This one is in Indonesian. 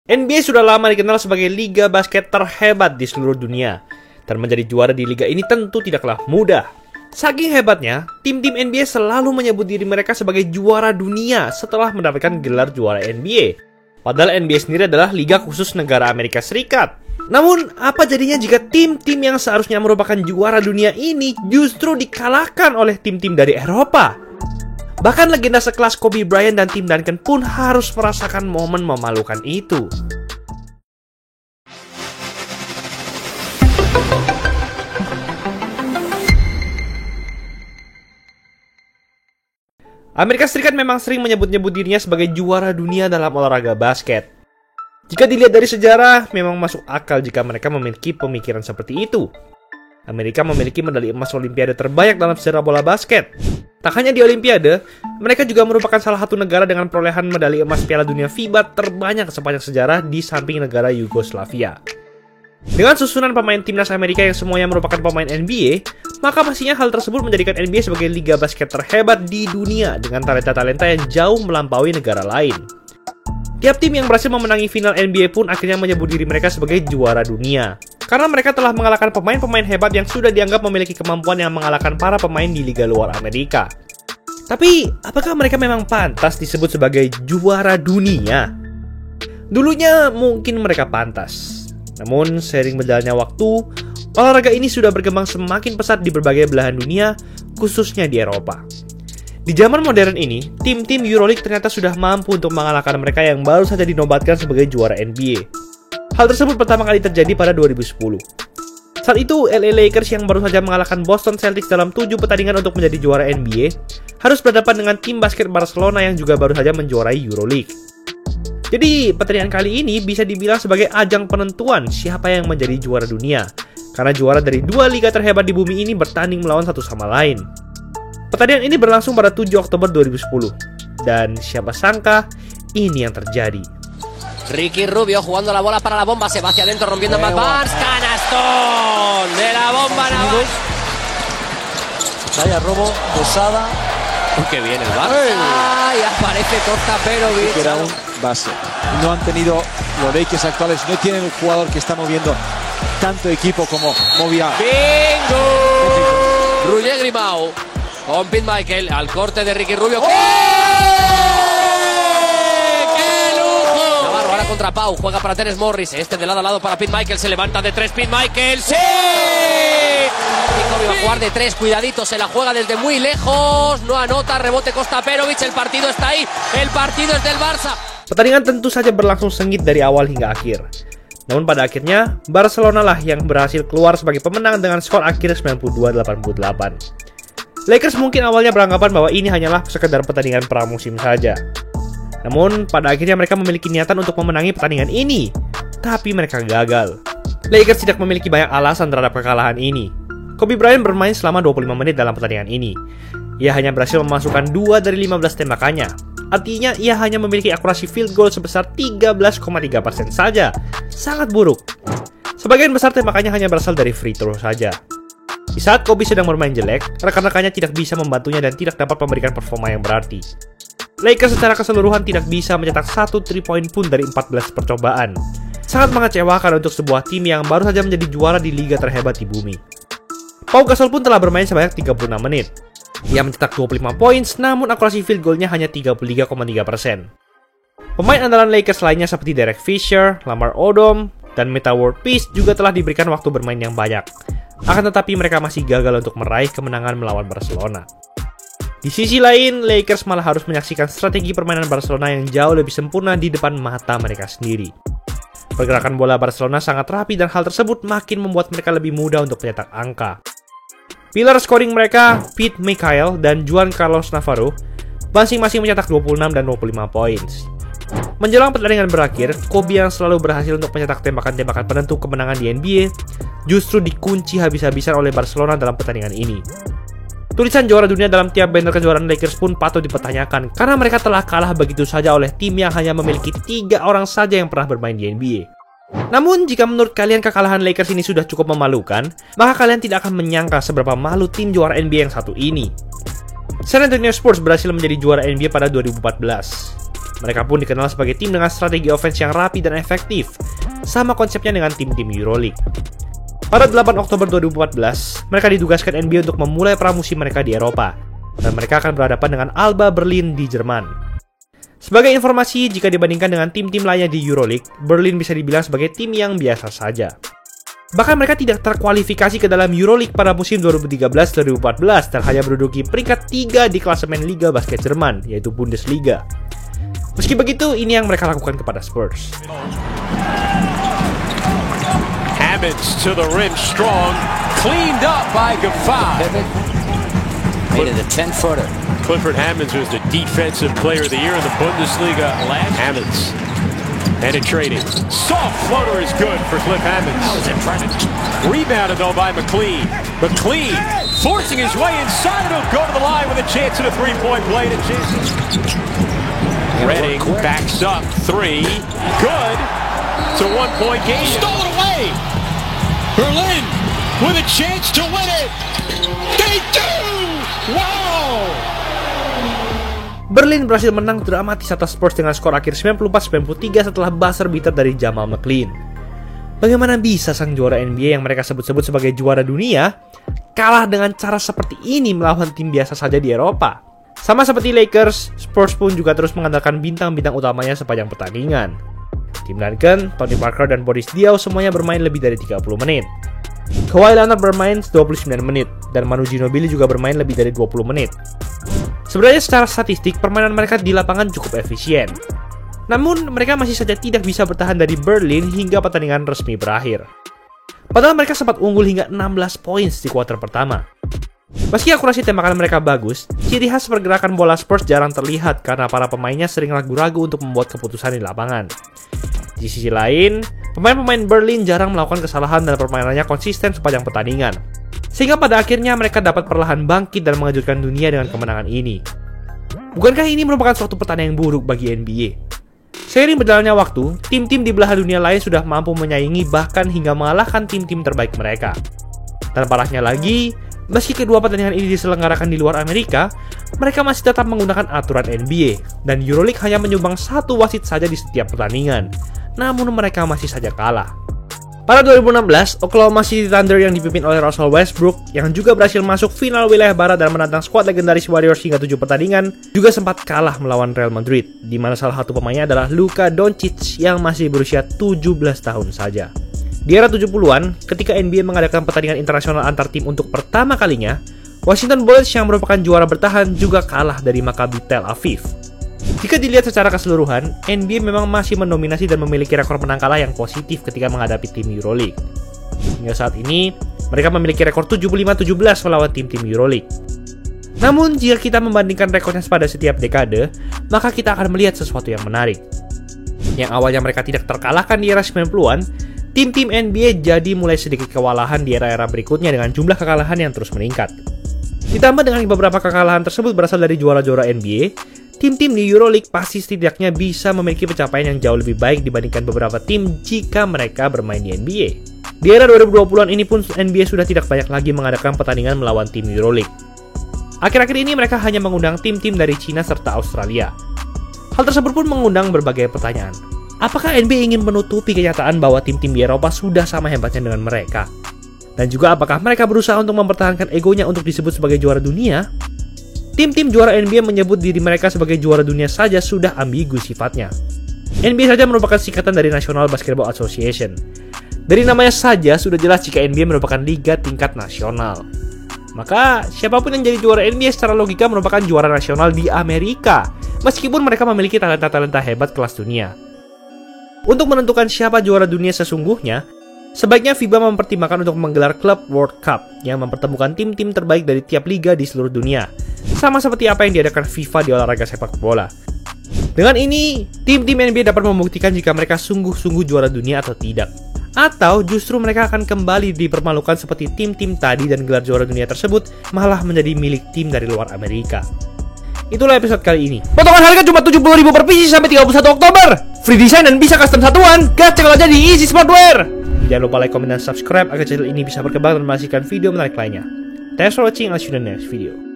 NBA sudah lama dikenal sebagai liga basket terhebat di seluruh dunia, dan menjadi juara di liga ini tentu tidaklah mudah. Saking hebatnya, tim-tim NBA selalu menyebut diri mereka sebagai juara dunia setelah mendapatkan gelar juara NBA. Padahal NBA sendiri adalah liga khusus negara Amerika Serikat. Namun, apa jadinya jika tim-tim yang seharusnya merupakan juara dunia ini justru dikalahkan oleh tim-tim dari Eropa? Bahkan legenda sekelas Kobe Bryant dan Tim Duncan pun harus merasakan momen memalukan itu. Amerika Serikat memang sering menyebut-nyebut dirinya sebagai juara dunia dalam olahraga basket. Jika dilihat dari sejarah, memang masuk akal jika mereka memiliki pemikiran seperti itu. Amerika memiliki medali emas Olimpiade terbanyak dalam sejarah bola basket. Tak hanya di Olimpiade, mereka juga merupakan salah satu negara dengan perolehan medali emas Piala Dunia FIBA terbanyak sepanjang sejarah di samping negara Yugoslavia. Dengan susunan pemain timnas Amerika yang semuanya merupakan pemain NBA, maka pastinya hal tersebut menjadikan NBA sebagai liga basket terhebat di dunia dengan talenta-talenta yang jauh melampaui negara lain. Tiap tim yang berhasil memenangi final NBA pun akhirnya menyebut diri mereka sebagai juara dunia, karena mereka telah mengalahkan pemain-pemain hebat yang sudah dianggap memiliki kemampuan yang mengalahkan para pemain di liga luar Amerika. Tapi, apakah mereka memang pantas disebut sebagai juara dunia? Dulunya mungkin mereka pantas. Namun, seiring berjalannya waktu, olahraga ini sudah berkembang semakin pesat di berbagai belahan dunia, khususnya di Eropa. Di zaman modern ini, tim-tim Euroleague ternyata sudah mampu untuk mengalahkan mereka yang baru saja dinobatkan sebagai juara NBA. Hal tersebut pertama kali terjadi pada 2010. Saat itu, LA Lakers yang baru saja mengalahkan Boston Celtics dalam 7 pertandingan untuk menjadi juara NBA, harus berhadapan dengan tim basket Barcelona yang juga baru saja menjuarai Euroleague. Jadi, pertandingan kali ini bisa dibilang sebagai ajang penentuan siapa yang menjadi juara dunia, karena juara dari dua liga terhebat di bumi ini bertanding melawan satu sama lain. Pertandingan ini berlangsung pada 7 Oktober 2010, dan siapa sangka ini yang terjadi. Ricky Rubio jugando la bola para la bomba, se va hacia adentro rompiendo Matt Barnes, canastón de la bomba Navas. Vaya robo, posada. Que viene el Barça y aparece Costa Perovic. Era un base. No han tenido los Lakers actuales, no tienen un jugador que está moviendo tanto equipo como movía. ¡Bingo! Roger Grimau con Pete Michael al corte de Ricky Rubio. ¡Oh! ¡Qué lujo! Navarro ahora contra Pau, juega para Terence Morris. Este de lado a lado para Pete Michael, se levanta de 3 Pete Michael. ¡Sí! Va a jugar de 3, cuidadito, se la juega desde muy lejos, no anota, rebote Costa Perovic, el partido está ahí, el partido es del Barça. Pertandingan tentu saja berlangsung sengit dari awal hingga akhir. Namun pada akhirnya, Barcelona lah yang berhasil keluar sebagai pemenang dengan skor akhir 92-88. Lakers mungkin awalnya beranggapan bahwa ini hanyalah sekedar pertandingan pramusim saja. Namun, pada akhirnya mereka memiliki niatan untuk memenangi pertandingan ini. Tapi mereka gagal. Lakers tidak memiliki banyak alasan terhadap kekalahan ini. Kobe Bryant bermain selama 25 menit dalam pertandingan ini. Ia hanya berhasil memasukkan 2 dari 15 tembakannya. Artinya, ia hanya memiliki akurasi field goal sebesar 13,3% saja. Sangat buruk. Sebagian besar tembakannya hanya berasal dari free throw saja. Di saat Kobe sedang bermain jelek, rekan-rekannya tidak bisa membantunya dan tidak dapat memberikan performa yang berarti. Lakers secara keseluruhan tidak bisa mencetak 1 3-point pun dari 14 percobaan. Sangat mengecewakan untuk sebuah tim yang baru saja menjadi juara di liga terhebat di bumi. Pau Gasol pun telah bermain sebanyak 36 menit. Ia mencetak 25 poin, namun akurasi field goal-nya hanya 33,3%. Pemain andalan Lakers lainnya seperti Derek Fisher, Lamar Odom, dan Metta World Peace juga telah diberikan waktu bermain yang banyak. Akan tetapi mereka masih gagal untuk meraih kemenangan melawan Barcelona. Di sisi lain, Lakers malah harus menyaksikan strategi permainan Barcelona yang jauh lebih sempurna di depan mata mereka sendiri. Pergerakan bola Barcelona sangat rapi dan hal tersebut makin membuat mereka lebih mudah untuk mencetak angka. Pilar scoring mereka, Pete Michael dan Juan Carlos Navarro, masing-masing mencetak 26 dan 25 poin. Menjelang pertandingan berakhir, Kobe yang selalu berhasil untuk mencetak tembakan-tembakan penentu kemenangan di NBA, justru dikunci habis-habisan oleh Barcelona dalam pertandingan ini. Tulisan juara dunia dalam tiap banner kejuaraan Lakers pun patut dipertanyakan, karena mereka telah kalah begitu saja oleh tim yang hanya memiliki 3 orang saja yang pernah bermain di NBA. Namun, jika menurut kalian kekalahan Lakers ini sudah cukup memalukan, maka kalian tidak akan menyangka seberapa malu tim juara NBA yang satu ini. San Antonio Spurs berhasil menjadi juara NBA pada 2014. Mereka pun dikenal sebagai tim dengan strategi offense yang rapi dan efektif, sama konsepnya dengan tim-tim EuroLeague. Pada 8 Oktober 2014, mereka ditugaskan NBA untuk memulai pramusim mereka di Eropa, dan mereka akan berhadapan dengan Alba Berlin di Jerman. Sebagai informasi, jika dibandingkan dengan tim-tim lainnya di EuroLeague, Berlin bisa dibilang sebagai tim yang biasa saja. Bahkan mereka tidak terkualifikasi ke dalam EuroLeague pada musim 2013-2014 dan hanya menduduki peringkat 3 di klasemen Liga Basket Jerman, yaitu Bundesliga. Meski begitu, ini yang mereka lakukan kepada Spurs. Hammonds to the rim, strong, cleaned up by Gaffar. Made it a 10-footer. Clifford Hammonds was the defensive player of the year in the Bundesliga last. Hammonds penetrating. Soft floater is good for Cliff Hammonds. That was impressive. Rebounded though by McLean. McLean forcing his way inside. He'll go to the line with a chance at a three-point play to chase. Redding backs up. 3. Good. It's a one-point game. Stolen away. Berlin with a chance to win it. They do! Wow! Berlin berhasil menang dramatis atas Spurs dengan skor akhir 94-93 setelah buzzer beater dari Jamal McLean. Bagaimana bisa sang juara NBA yang mereka sebut-sebut sebagai juara dunia kalah dengan cara seperti ini melawan tim biasa saja di Eropa? Sama seperti Lakers, Spurs pun juga terus mengandalkan bintang-bintang utamanya sepanjang pertandingan. Tim Duncan, Tony Parker, dan Boris Diaw semuanya bermain lebih dari 30 menit. Kawhi Leonard bermain 29 menit, dan Manu Ginobili juga bermain lebih dari 20 menit. Sebenarnya secara statistik, permainan mereka di lapangan cukup efisien. Namun, mereka masih saja tidak bisa bertahan dari Berlin hingga pertandingan resmi berakhir. Padahal mereka sempat unggul hingga 16 poin di kuarter pertama. Meski akurasi tembakan mereka bagus, ciri khas pergerakan bola Spurs jarang terlihat karena para pemainnya sering ragu-ragu untuk membuat keputusan di lapangan. Di sisi lain, pemain-pemain Berlin jarang melakukan kesalahan dan permainannya konsisten sepanjang pertandingan. Sehingga pada akhirnya mereka dapat perlahan bangkit dan mengejutkan dunia dengan kemenangan ini. Bukankah ini merupakan suatu pertandingan yang buruk bagi NBA? Seiring berjalannya waktu, tim-tim di belahan dunia lain sudah mampu menyaingi bahkan hingga mengalahkan tim-tim terbaik mereka. Dan parahnya lagi, meski kedua pertandingan ini diselenggarakan di luar Amerika, mereka masih tetap menggunakan aturan NBA, dan EuroLeague hanya menyumbang satu wasit saja di setiap pertandingan. Namun mereka masih saja kalah. Pada 2016, Oklahoma City Thunder yang dipimpin oleh Russell Westbrook, yang juga berhasil masuk final wilayah barat dan menantang skuad legendaris Warriors hingga 7 pertandingan, juga sempat kalah melawan Real Madrid, di mana salah satu pemainnya adalah Luka Doncic yang masih berusia 17 tahun saja. Di era 70-an, ketika NBA mengadakan pertandingan internasional antar tim untuk pertama kalinya, Washington Bullets yang merupakan juara bertahan juga kalah dari Maccabi Tel Aviv. Jika dilihat secara keseluruhan, NBA memang masih mendominasi dan memiliki rekor menang kalah yang positif ketika menghadapi tim EuroLeague. Hingga saat ini, mereka memiliki rekor 75-17 melawan tim-tim EuroLeague. Namun, jika kita membandingkan rekornya pada setiap dekade, maka kita akan melihat sesuatu yang menarik. Yang awalnya mereka tidak terkalahkan di era 90-an, tim-tim NBA jadi mulai sedikit kewalahan di era-era berikutnya dengan jumlah kekalahan yang terus meningkat. Ditambah dengan beberapa kekalahan tersebut berasal dari juara-juara NBA, tim-tim di EuroLeague pasti setidaknya bisa memiliki pencapaian yang jauh lebih baik dibandingkan beberapa tim jika mereka bermain di NBA. Di era 2020-an ini pun NBA sudah tidak banyak lagi mengadakan pertandingan melawan tim EuroLeague. Akhir-akhir ini mereka hanya mengundang tim-tim dari Cina serta Australia. Hal tersebut pun mengundang berbagai pertanyaan. Apakah NBA ingin menutupi kenyataan bahwa tim-tim di Eropa sudah sama hebatnya dengan mereka? Dan juga apakah mereka berusaha untuk mempertahankan egonya untuk disebut sebagai juara dunia? Tim-tim juara NBA menyebut diri mereka sebagai juara dunia saja sudah ambigu sifatnya. NBA saja merupakan singkatan dari National Basketball Association. Dari namanya saja sudah jelas jika NBA merupakan liga tingkat nasional. Maka siapapun yang jadi juara NBA secara logika merupakan juara nasional di Amerika, meskipun mereka memiliki talenta-talenta hebat kelas dunia. Untuk menentukan siapa juara dunia sesungguhnya, sebaiknya FIBA mempertimbangkan untuk menggelar Club World Cup yang mempertemukan tim-tim terbaik dari tiap liga di seluruh dunia. Sama seperti apa yang diadakan FIFA di olahraga sepak bola. Dengan ini, tim-tim NBA dapat membuktikan jika mereka sungguh-sungguh juara dunia atau tidak. Atau justru mereka akan kembali dipermalukan seperti tim-tim tadi dan gelar juara dunia tersebut malah menjadi milik tim dari luar Amerika. Itulah episode kali ini. Potongan harga cuma 70.000 per PC sampai 31 Oktober. Free design dan bisa custom satuan. Gas cek aja di Easy Sportwear. Jangan lupa like, komen, dan subscribe agar channel ini bisa berkembang dan menghasilkan video menarik lainnya. Thanks for watching, I'll see you in the next video.